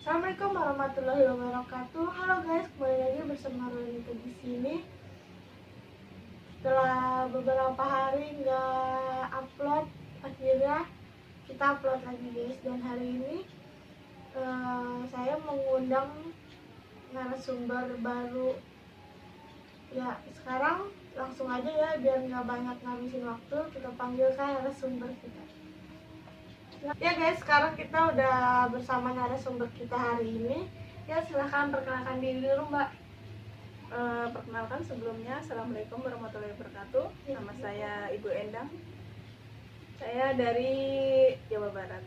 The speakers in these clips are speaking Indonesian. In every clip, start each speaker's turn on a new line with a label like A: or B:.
A: Assalamualaikum warahmatullahi wabarakatuh. Halo guys, kembali lagi bersama Rolita di sini. Setelah beberapa hari nggak upload, akhirnya kita upload lagi guys. Dan hari ini saya mengundang narasumber baru. Ya, sekarang langsung aja ya, biar nggak banyak ngabisin waktu, kita panggilkan narasumber kita. Ya guys, sekarang kita udah bersama narasumber kita hari ini. Ya, silahkan perkenalkan diri dulu Mbak.
B: Perkenalkan sebelumnya, Assalamualaikum warahmatullahi wabarakatuh. Nama saya Ibu Endang. Saya dari Jawa Barat.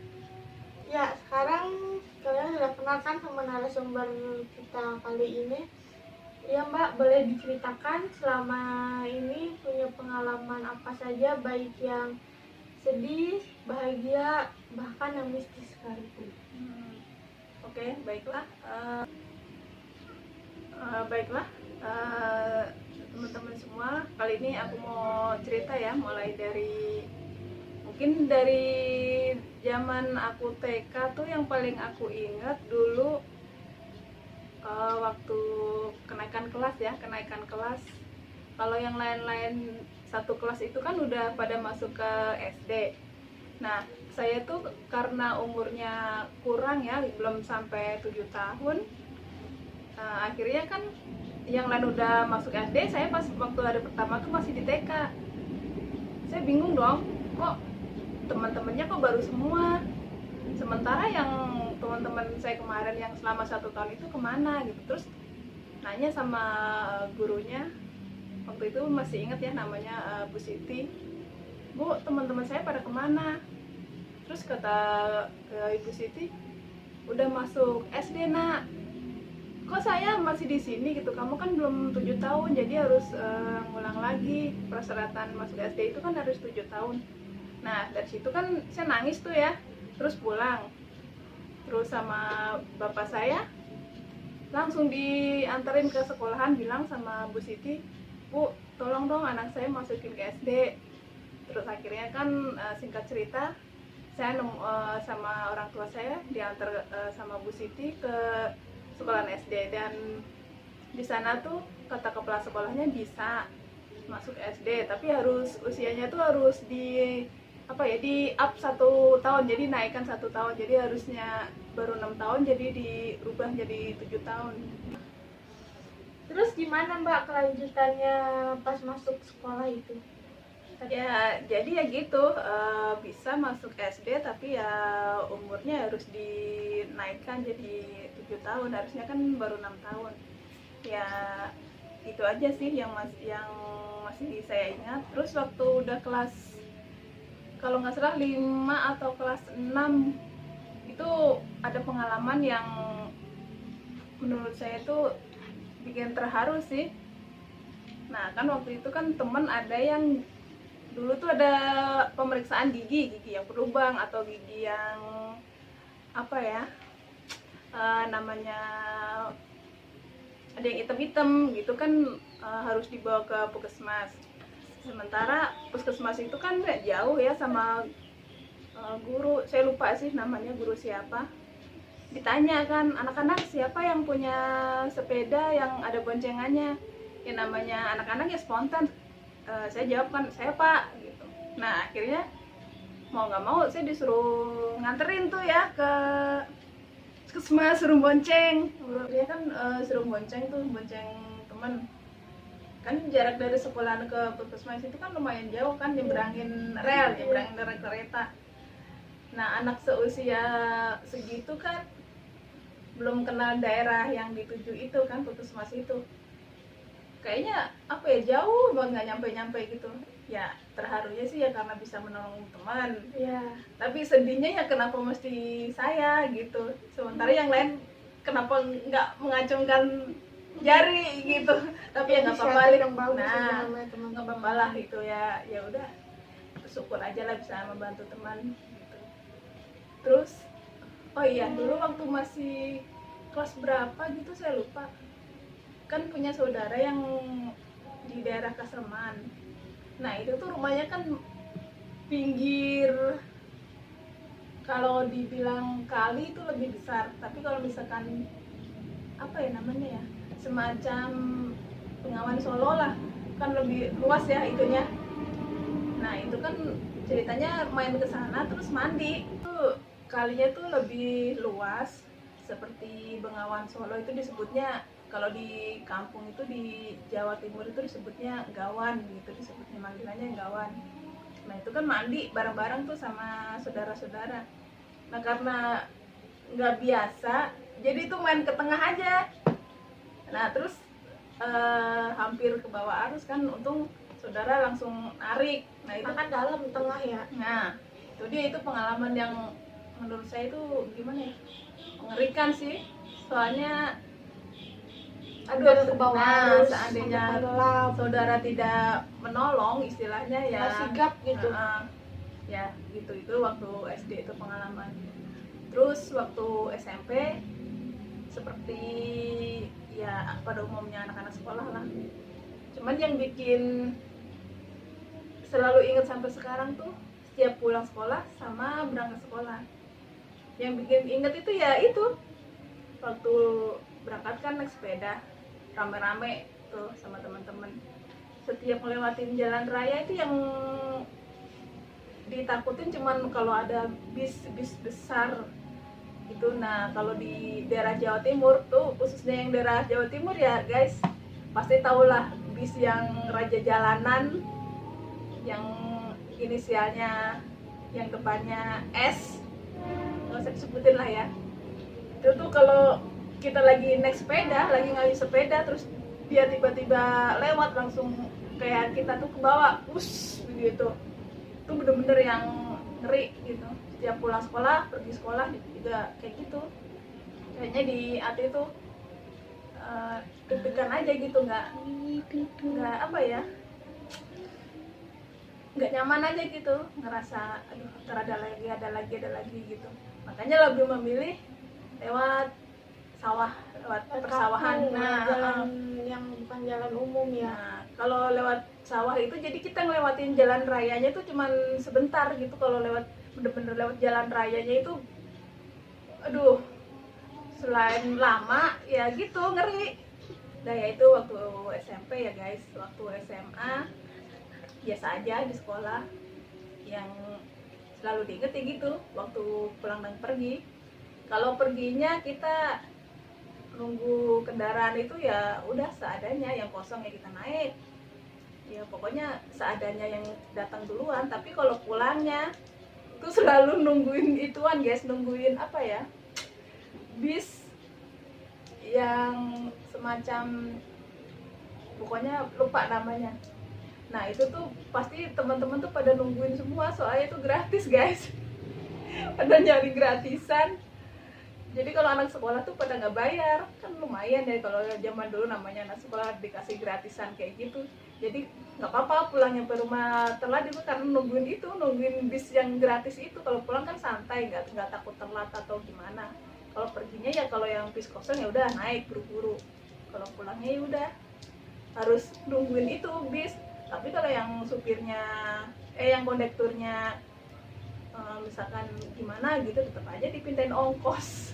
A: Ya, sekarang kalian sudah kenal kan sama narasumber kita kali ini. Ya Mbak, boleh diceritakan selama ini punya pengalaman apa saja, baik yang sedih, bahagia, bahkan yang mistis sekalipun.
B: Oke, baiklah. Teman-teman semua, kali ini aku mau cerita ya, mulai dari mungkin dari zaman aku TK tuh yang paling aku ingat dulu waktu kenaikan kelas. Kalau yang lain-lain satu kelas itu kan udah pada masuk ke SD. Nah, saya tuh karena umurnya kurang ya, belum sampai 7 tahun. Akhirnya kan yang lain udah masuk SD, saya pas waktu hari pertama tuh masih di TK. Saya bingung dong, kok teman-temannya kok baru semua. Sementara yang teman-teman saya kemarin yang selama 1 tahun itu kemana gitu. Terus nanya sama gurunya, waktu itu masih ingat ya namanya Bu Siti. Bu, teman-teman saya pada kemana? Terus kata Ibu Siti, udah masuk SD nak. Kok saya masih di sini gitu? Kamu kan belum 7 tahun, jadi harus ngulang lagi persyaratan masuk SD itu kan harus 7 tahun. Nah dari situ kan saya nangis tuh ya, terus pulang. Terus sama bapak saya langsung dianterin ke sekolahan, bilang sama Bu Siti, Bu, tolong dong anak saya masukin ke SD. Terus akhirnya kan singkat cerita, saya sama orang tua saya diantar sama Bu Siti ke sekolahan SD, dan di sana tuh kata kepala sekolahnya bisa masuk SD, tapi harus usianya tuh harus di up 1 tahun, jadi naikkan 1 tahun, jadi harusnya baru 6 tahun jadi dirubah jadi 7 tahun.
A: Terus gimana Mbak kelanjutannya pas masuk sekolah itu?
B: Ya jadi ya gitu, bisa masuk SD tapi ya umurnya harus dinaikkan jadi 7 tahun, harusnya kan baru 6 tahun. Ya itu aja sih yang masih saya ingat. Terus waktu udah kelas, kalau nggak salah 5 atau kelas 6, itu ada pengalaman yang menurut saya itu bikin terharu sih. Nah kan waktu itu kan temen ada yang dulu tuh ada pemeriksaan gigi yang berlubang atau gigi yang namanya ada yang hitam-hitam gitu kan, harus dibawa ke puskesmas. Sementara puskesmas itu kan nggak jauh ya sama guru, saya lupa sih namanya guru siapa. Ditanya kan, anak-anak siapa yang punya sepeda yang ada boncengannya? Ya namanya anak-anak ya spontan. Saya jawab kan, saya Pak gitu. Nah akhirnya mau nggak mau saya disuruh nganterin tuh ya ke puskesmas, suruh bonceng. Dia kan suruh bonceng temen. Kan jarak dari sekolahan ke puskesmas itu kan lumayan jauh kan, nyebrangin kereta. Nah anak seusia segitu kan belum kenal daerah yang dituju itu kan, puskesmas itu kayaknya jauh banget, nggak nyampe gitu. Ya terharunya sih ya karena bisa menolong teman ya, tapi sedihnya ya kenapa mesti saya gitu, sementara yang lain kenapa nggak mengacungkan jari gitu. Tapi ya nggak apa-apa, nggak apa-apa lah gitu ya, ya udah bersyukur aja lah bisa membantu teman gitu. Terus oh iya, dulu waktu masih kelas berapa gitu saya lupa, kan punya saudara yang di daerah Kaseman. Nah itu tuh rumahnya kan pinggir Kalau dibilang kali itu lebih besar, tapi kalau misalkan apa ya namanya ya, semacam Bengawan Solo lah, kan lebih luas ya itunya. Nah itu kan ceritanya main ke sana terus mandi, itu kalinya tuh lebih luas. Seperti Bengawan Solo itu disebutnya, kalau di kampung itu di Jawa Timur itu disebutnya gawan gitu, disebutnya manggilannya gawan. Nah itu kan mandi bareng-bareng tuh sama saudara-saudara. Nah karena nggak biasa, jadi itu main ke tengah aja. Nah terus hampir ke bawah arus kan, untung saudara langsung narik. Nah itu
A: Kan dalam tengah ya.
B: Nah itu dia, itu pengalaman yang menurut saya itu gimana ya, mengerikan sih. Soalnya
A: Aduh, ke bawah
B: nah
A: arus,
B: seandainya
A: sampai tenggelam.
B: saudara tidak menolong istilahnya ya,
A: Nggak sigap gitu.
B: ya gitu. Itu waktu SD itu pengalaman. Terus waktu SMP seperti ya pada umumnya anak-anak sekolah lah. Cuman yang bikin selalu ingat sampai sekarang tuh setiap pulang sekolah sama berangkat sekolah. Yang bikin ingat itu ya itu, waktu berangkat kan naik sepeda rame-rame tuh sama teman-teman. Setiap ngelewatin jalan raya itu yang ditakutin cuman kalau ada bis besar gitu. Nah kalau di daerah Jawa Timur tuh, khususnya yang daerah Jawa Timur ya guys, pasti tahulah bis yang raja jalanan, yang inisialnya yang depannya S, nggak usah disebutin lah ya. Itu tuh kalau kita lagi naik sepeda, lagi ngayuh sepeda, terus dia tiba-tiba lewat, langsung kayak kita tuh ke bawah, begitu. Itu bener-bener yang ngeri gitu. Setiap pulang sekolah, pergi sekolah juga kayak gitu. Kayaknya di hati itu deg-degan aja gitu, nggak apa ya, nggak nyaman aja gitu, ngerasa aduh ntar ada lagi gitu. Makanya lebih memilih lewat sawah, lewat persawahan. Nah
A: jalan yang bukan jalan umum ya.
B: Nah, kalau lewat sawah itu jadi kita ngelewatin jalan rayanya tuh cuman sebentar gitu. Kalau lewat bener-bener lewat jalan rayanya itu aduh, selain lama ya gitu ngeri. Nah ya itu waktu SMP ya guys. Waktu SMA biasa aja di sekolah. Yang selalu diinget ya gitu, waktu pulang dan pergi. Kalau perginya kita nunggu kendaraan itu ya udah seadanya, yang kosong ya kita naik, ya pokoknya seadanya yang datang duluan. Tapi kalau pulangnya itu selalu nungguin ituan guys, nungguin apa ya, bis yang semacam, pokoknya lupa namanya. Nah itu tuh pasti teman-teman tuh pada nungguin semua, soalnya itu gratis guys. Pada nyari gratisan. Jadi kalau anak sekolah tuh pada nggak bayar, kan lumayan ya kalau zaman dulu namanya anak sekolah dikasih gratisan kayak gitu. Jadi nggak apa-apa pulang nyampe rumah telat itu karena nungguin bis yang gratis itu. Kalau pulang kan santai, nggak takut telat atau gimana. Kalau perginya ya kalau yang bis kosong ya udah naik buru-buru. Kalau pulangnya ya udah harus nungguin itu bis. Tapi kalau yang supirnya, yang kondekturnya misalkan gimana gitu, tetap aja dipindahin ongkos.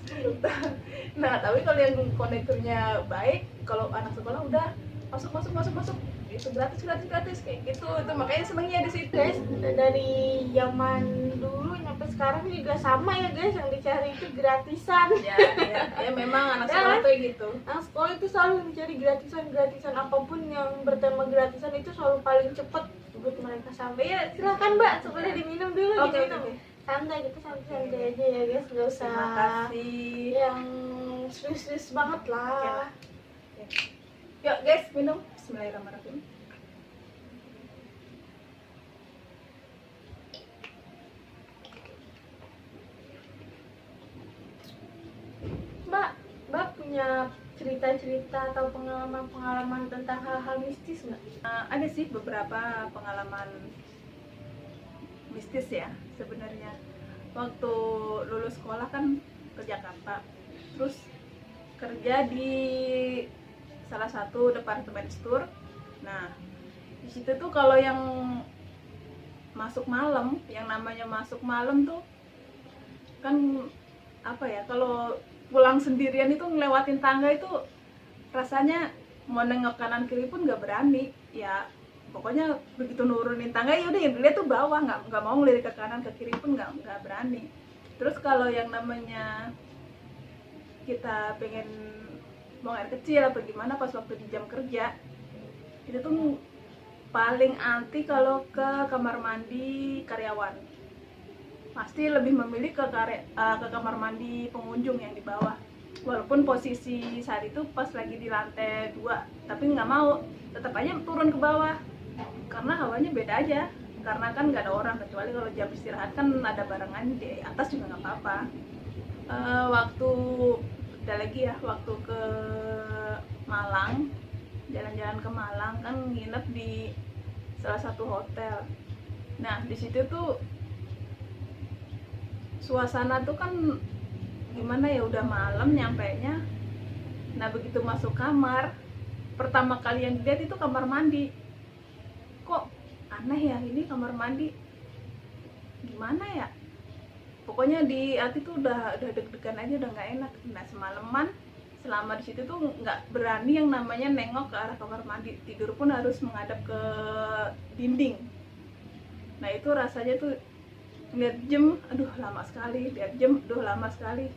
B: Nah tapi kalau yang kondekturnya baik, kalau anak sekolah udah masuk itu gratis kayak gitu. Itu makanya senengnya di situ
A: Guys, dari zaman dulu sampai sekarang juga sama ya guys, yang dicari itu gratisan.
B: ya memang anak sekolah tuh gitu.
A: Anak sekolah itu selalu mencari gratisan apapun yang bertema gratisan itu selalu paling cepet buat mereka sampai. Ya silakan mbak, boleh diminum dulu.
B: Oke.
A: Santai gitu, santai aja ya guys, nggak usah
B: Terima kasih
A: yang serius banget lah.
B: Yuk guys, minum. Bismillahirrahmanirrahim.
A: Mbak punya cerita-cerita atau pengalaman tentang hal-hal mistis nggak?
B: Ada sih beberapa pengalaman mistis ya sebenarnya. Waktu lulus sekolah kan ke Jakarta, terus kerja di salah satu departemen store. Nah di situ tuh kalau yang masuk malam, yang namanya masuk malam tuh kan apa ya, kalau pulang sendirian itu ngelewatin tangga itu rasanya mau nengok kanan kiri pun nggak berani ya. Pokoknya begitu nurunin tangga ya udah, yang dilihat tuh bawah, nggak mau ngelirik ke kanan ke kiri pun nggak berani. Terus kalau yang namanya kita pengen buang air kecil apa gimana pas waktu di jam kerja, itu tuh paling anti kalau ke kamar mandi karyawan. Pasti lebih memilih ke kamar mandi pengunjung yang di bawah. Walaupun posisi saat itu pas lagi di lantai 2, tapi nggak mau, tetap aja turun ke bawah karena hawanya beda aja, karena kan nggak ada orang, kecuali kalau jam istirahat kan ada barengan di atas juga nggak apa-apa. Waktu ada lagi ya, waktu ke Malang, jalan-jalan ke Malang kan nginep di salah satu hotel. Nah di situ tuh suasana tuh kan gimana ya, udah malam nyampainya. Nah begitu masuk kamar, pertama kali yang dilihat itu kamar mandi. Kok aneh ya, ini kamar mandi gimana ya, pokoknya di hati tuh udah deg-degan aja, udah nggak enak. Nah semalaman selama di situ tuh nggak berani yang namanya nengok ke arah kamar mandi, tidur pun harus menghadap ke dinding. Nah itu rasanya tuh lihat jam, aduh lama sekali, lihat jam, aduh lama sekali.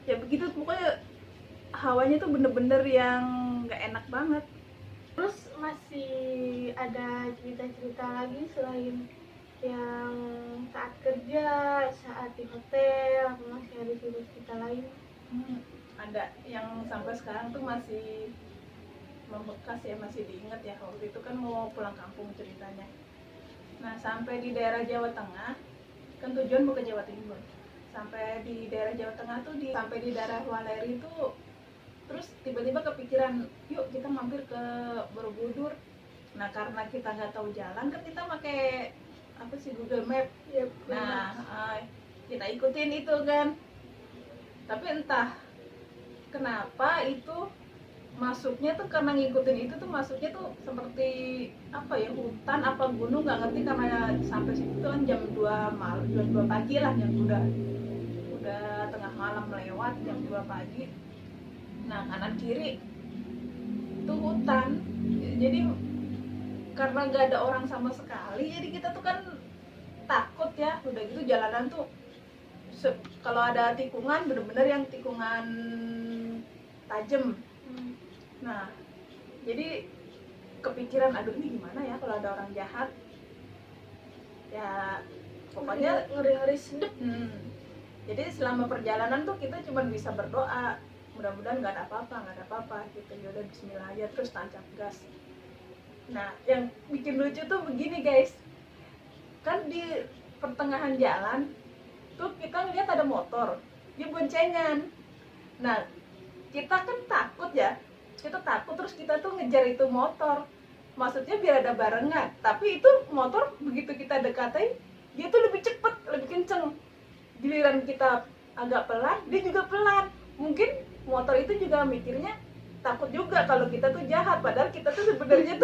B: Ya begitu pokoknya, hawanya tuh bener-bener yang nggak enak banget.
A: Terus masih ada cerita-cerita lagi selain yang saat kerja, saat di hotel, atau masih ada cerita-cerita lain?
B: Ada yang sampai sekarang tuh masih membekas ya, masih diingat ya. Waktu itu kan mau pulang kampung ceritanya. Nah sampai di daerah Jawa Tengah, kan tujuan mau ke Jawa Timur. Sampai di daerah Jawa Tengah tuh sampai di daerah Waleri itu, terus tiba-tiba kepikiran, yuk kita mampir ke Borobudur. Nah karena kita nggak tahu jalan kan, kita pakai apa sih, Google Map.
A: Ya,
B: Nah kita ikutin itu kan, tapi entah kenapa itu masuknya tuh, karena ngikutin itu tuh masuknya tuh seperti apa ya, hutan apa gunung nggak ngerti, karena sampai situ kan jam 2 malam, jam 2 pagi lah, yang udah tengah malam lewat, jam 2 pagi. Nah kanan kiri itu hutan, jadi karena nggak ada orang sama sekali, jadi kita tuh kan takut ya. Udah gitu jalanan tuh kalau ada tikungan, bener-bener yang tikungan tajam. Nah jadi kepikiran, aduh ini gimana ya kalau ada orang jahat ya, pokoknya
A: ngeri-ngeri sedep.
B: Jadi selama perjalanan tuh kita cuma bisa berdoa, mudah-mudahan nggak ada apa-apa gitu. Yaudah bismillah aja, terus tancap gas. Nah yang bikin lucu tuh begini guys, kan di pertengahan jalan tuh kita ngeliat ada motor, dia boncengan. Nah kita kan takut ya, kita takut, terus kita tuh ngejar itu motor, maksudnya biar ada barengan. Tapi itu motor begitu kita dekatin, dia tuh lebih cepet, lebih kenceng. Giliran kita agak pelan, dia juga pelan. Mungkin motor itu juga mikirnya takut juga kalau kita tuh jahat, padahal kita tuh sebenarnya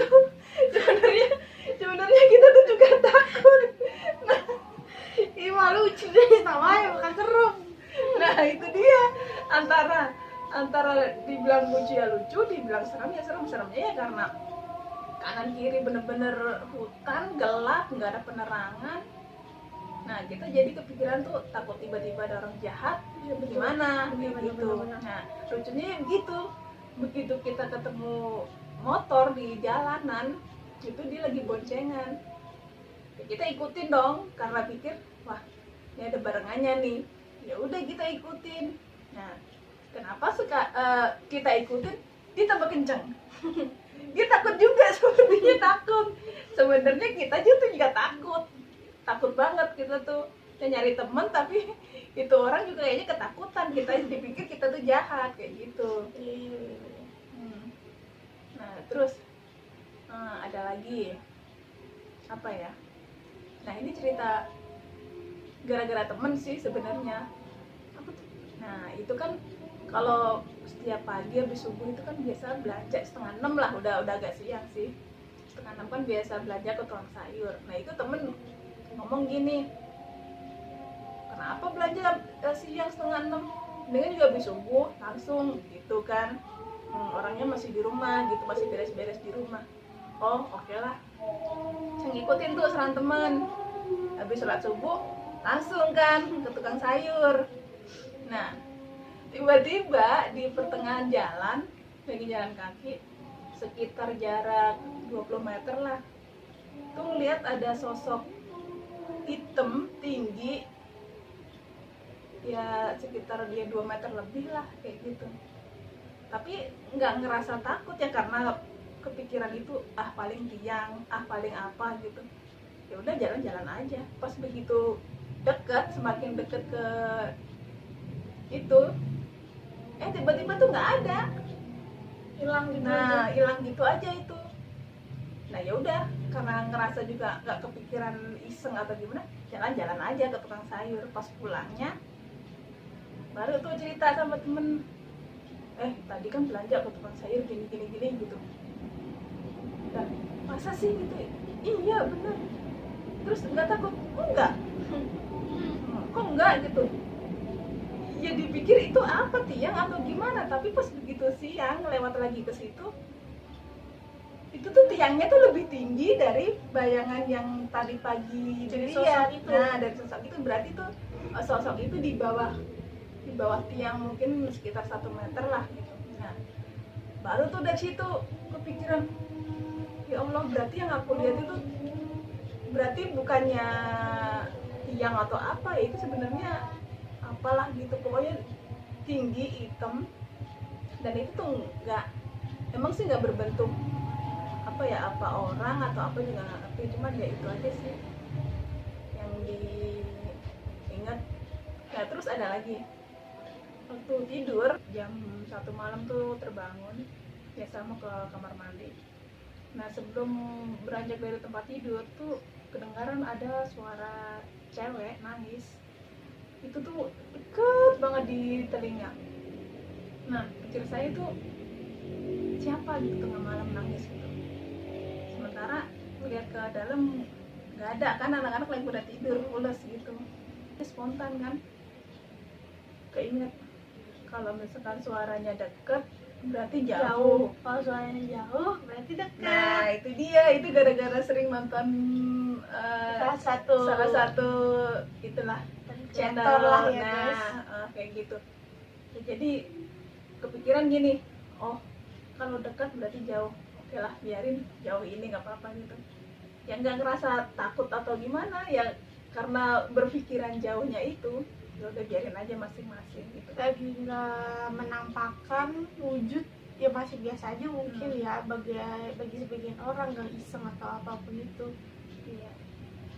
B: kita tuh juga takut. Nah,
A: Ih malu, lucu deh, sama ya bukan serem.
B: nah itu dia, antara dibilang lucu ya lucu, dibilang serem ya serem. Seremnya ya karena kanan kiri bener-bener hutan, gelap, nggak ada penerangan. Nah kita jadi kepikiran tuh, takut tiba-tiba ada orang jahat,
A: Ya,
B: gimana
A: bener,
B: gitu.
A: bener.
B: Nah lucunya begitu, begitu kita ketemu motor di jalanan, itu dia lagi boncengan. Ya, kita ikutin dong, karena pikir wah ini ada barengannya nih. Ya udah kita ikutin. Nah kenapa kita ikutin, dia tambah kenceng. Dia takut juga, sepertinya takut. Sebenarnya kita juga takut banget. Kita tuh nyari temen, tapi itu orang juga kayaknya ketakutan. Kita dipikir kita tuh jahat kayak gitu. Nah terus ada lagi apa ya, nah ini cerita gara-gara temen sih sebenarnya. Nah itu kan kalau setiap pagi habis subuh itu kan biasa belanja 5:30 lah, udah agak siang sih. 5:30 kan biasa belanja ke tukang sayur. Nah itu temen ngomong gini, kenapa belanja siang setengah 6, mendingan juga habis subuh langsung gitu kan. Orangnya masih di rumah gitu, masih beres-beres di rumah. Oh oke lah, saya ngikutin tuh saran teman. Habis sholat subuh langsung kan ke tukang sayur. Nah tiba-tiba di pertengahan jalan, lagi jalan kaki sekitar jarak 20 meter lah, tuh ngeliat ada sosok hitam tinggi, ya sekitar dia 2 meter lebih lah kayak gitu. Tapi nggak ngerasa takut ya, karena kepikiran itu paling tiang, paling apa gitu. Ya udah jalan-jalan aja. Pas begitu deket, semakin deket ke itu, tiba-tiba tuh nggak ada,
A: hilang gitu.
B: nah hilang gitu aja itu. Nah ya udah, karena ngerasa juga nggak kepikiran iseng atau gimana, jalan-jalan aja ke tukang sayur. Pas pulangnya baru tuh cerita sama temen, tadi kan belanja ke tukang sayur gini gitu. Nah, masa sih gitu? Iya bener. Terus nggak takut? Enggak. Kok enggak gitu? Ya dipikir itu apa, tiang atau gimana, tapi pas begitu siang lewat lagi ke situ, itu tuh tiangnya tuh lebih tinggi dari bayangan yang tadi pagi
A: Dari
B: dilihat.
A: sosok itu.
B: Nah dari sosok itu berarti tuh sosok itu di bawah tiang mungkin sekitar 1 meter lah gitu. Nah baru tuh dari situ kepikiran, ya Allah, berarti yang aku lihat itu berarti bukannya tiang atau apa ya, itu sebenarnya apalah gitu, pokoknya tinggi hitam. Dan itu tuh emang sih nggak berbentuk apa orang atau apa juga nggak ngerti, cuman ya itu aja sih yang diingat. Nah terus ada lagi, waktu tidur jam 1 malam tuh terbangun, biasa mau ke kamar mandi. Nah sebelum beranjak dari tempat tidur tuh kedengaran ada suara cewek nangis. Itu tuh deket banget di telinga. Nah pikir saya tuh siapa gitu tengah malam nangis gitu. Sementara lihat ke dalam nggak ada kan, anak-anak lagi pada tidur pulas gitu. Spontan kan keinget, kalau misalkan suaranya deket berarti jauh.
A: Kalau suaranya jauh berarti dekat.
B: Nah itu dia, itu gara-gara sering nonton salah satu itulah channel
A: lah ya,
B: nah
A: guys.
B: kayak gitu. Jadi kepikiran gini, oh kalau dekat berarti jauh, oke lah biarin jauh ini nggak apa-apa gitu. Ya nggak ngerasa takut atau gimana ya, karena berpikiran jauhnya itu, ya udah biarin aja masing-masing gitu.
A: Lagi nggak menampakkan wujud, ya masih biasa aja mungkin ya bagi sebagian orang, nggak iseng atau apapun itu.
B: Iya.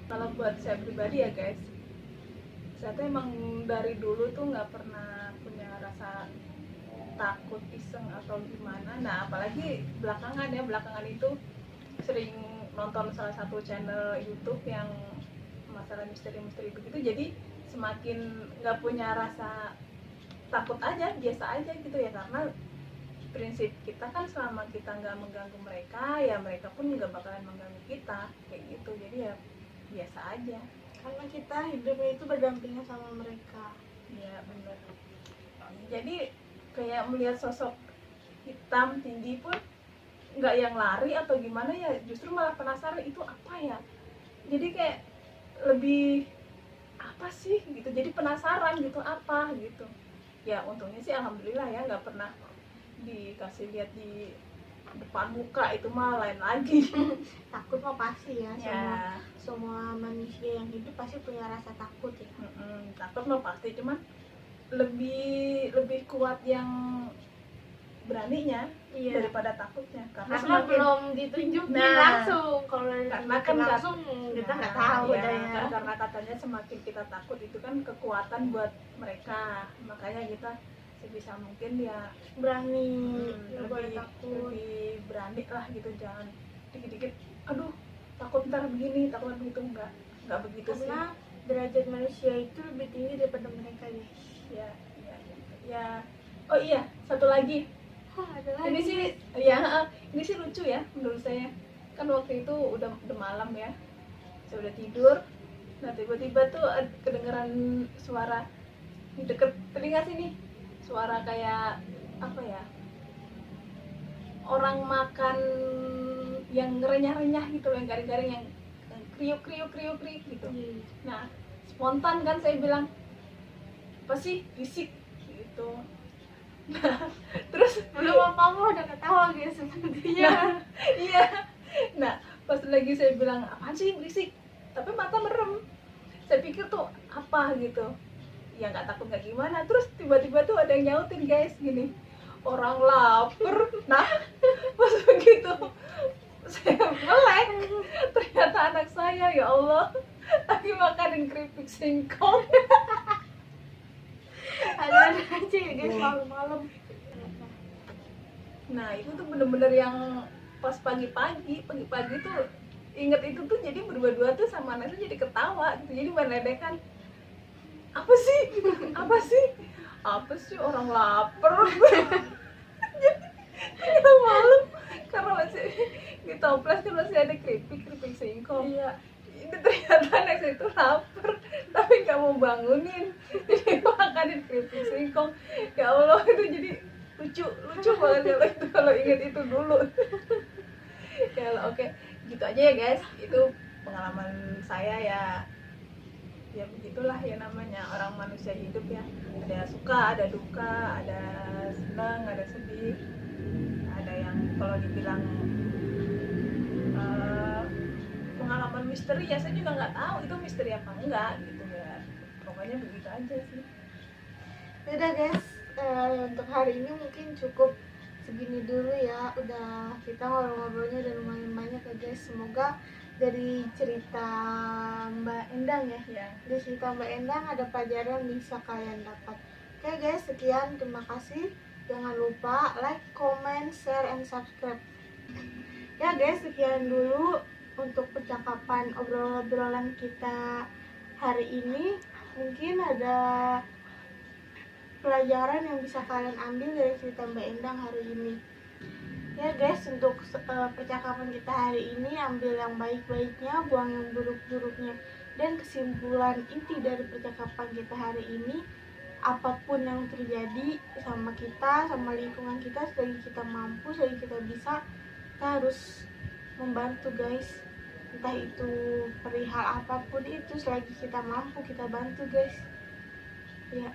B: Kalau buat saya pribadi ya guys, saya tuh emang dari dulu tuh nggak pernah punya rasa takut iseng atau gimana. Nah apalagi belakangan itu sering nonton salah satu channel YouTube yang masalah misteri-misteri begitu, jadi semakin nggak punya rasa takut aja, biasa aja gitu ya, karena prinsip kita kan selama kita nggak mengganggu mereka, ya mereka pun nggak bakalan mengganggu kita kayak gitu. Jadi ya biasa aja,
A: Karena kita hidupnya itu berdampingan sama mereka.
B: ya bener. Jadi kayak melihat sosok hitam tinggi pun nggak yang lari atau gimana ya, justru malah penasaran itu apa ya. Jadi kayak lebih apa sih gitu, jadi penasaran gitu apa gitu. Ya untungnya sih alhamdulillah ya nggak pernah dikasih lihat di depan muka, itu mah lain lagi.
A: Takut mah pasti ya,
B: Ya
A: semua manusia yang hidup pasti punya rasa takut ya.
B: takut mah pasti, cuman lebih kuat yang beraninya daripada takutnya, karena semakin
A: belum ditunjukin
B: Nah,
A: langsung. Kalau
B: karena kan
A: langsung kita nggak tahu
B: ya,
A: deh ya.
B: karena katanya semakin kita takut itu kan kekuatan buat mereka, makanya kita sebisa mungkin ya
A: Berani, nggak boleh
B: lebih
A: takut.
B: berani lah gitu, jangan dikit-dikit aduh takut ntar begini, takut begitu, nggak begitu sih.
A: Karena derajat manusia itu lebih tinggi daripada mereka guys.
B: Ya oh iya, satu lagi.
A: Ada
B: Ini
A: lagi.
B: sih ini sih lucu ya menurut saya. Kan waktu itu udah malam ya, saya udah tidur, Nah tiba-tiba tuh kedengeran suara di deket telinga sini, suara kayak apa ya, orang makan yang renyah-renyah gitu loh, yang garing-garing, yang kriuk kriuk kriuk kriuk gitu. Nah spontan kan saya bilang, apa sih bisik gitu. Nah terus
A: belum apa-apa udah ketawa guys sepertinya.
B: nah, iya, nah pas lagi saya bilang apaan sih berisik, tapi mata merem, saya pikir tuh apa gitu, ya nggak takut nggak gimana. Terus tiba-tiba tuh ada yang nyautin guys gini, orang lapar. Nah pas begitu saya melek, ternyata anak saya, ya Allah, lagi makanin keripik singkong.
A: Ada aja ya guys malam-malam.
B: Nah itu tuh bener-bener yang pas pagi-pagi tuh inget itu tuh, jadi berdua-dua tuh sama anak tuh jadi ketawa gitu, jadi menedekan apa sih apa sih orang lapar. Jadi malam karena masih di toples kan masih ada keripik singkong.
A: Iya.
B: Ini ternyata anak saya itu lapar tapi nggak mau bangunin, jadi makanin keripik singkong. Ya Allah, itu jadi lucu banget kalau inget itu dulu. Ya Allah, oke, gitu aja ya guys, itu pengalaman saya ya. Ya begitulah ya namanya orang manusia hidup ya, ada suka, ada duka, ada senang, ada sedih, ada yang kalau dibilang pengalaman misteri ya, saya juga nggak tahu itu misteri apa enggak gitu ya, pokoknya begitu aja sih.
A: Udah guys, untuk hari ini mungkin cukup segini dulu ya. Udah kita ngobrol-ngobrolnya udah lumayan banyak ya guys. Semoga dari cerita Mbak Endang ya, dari cerita Mbak Endang ada pelajaran bisa kalian dapat. Oke guys, sekian, terima kasih. Jangan lupa like, comment, share, and subscribe. Ya guys, sekian dulu untuk percakapan obrolan kita hari ini. Mungkin ada pelajaran yang bisa kalian ambil dari cerita Mbak Endang hari ini. Ya guys, untuk percakapan kita hari ini, ambil yang baik-baiknya, buang yang buruk-buruknya. Dan kesimpulan inti dari percakapan kita hari ini, apapun yang terjadi sama kita, sama lingkungan kita, selagi kita mampu, selagi kita bisa, kita harus membantu guys. Entah itu perihal apapun itu, selagi kita mampu kita bantu guys. Ya,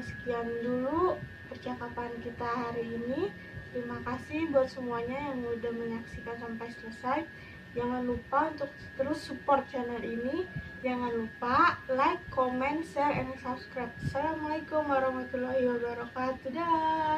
A: sekian dulu percakapan kita hari ini. Terima kasih buat semuanya yang udah menyaksikan sampai selesai. Jangan lupa untuk terus support channel ini. Jangan lupa like, comment, share, and subscribe. Assalamualaikum warahmatullahi wabarakatuh. Dah.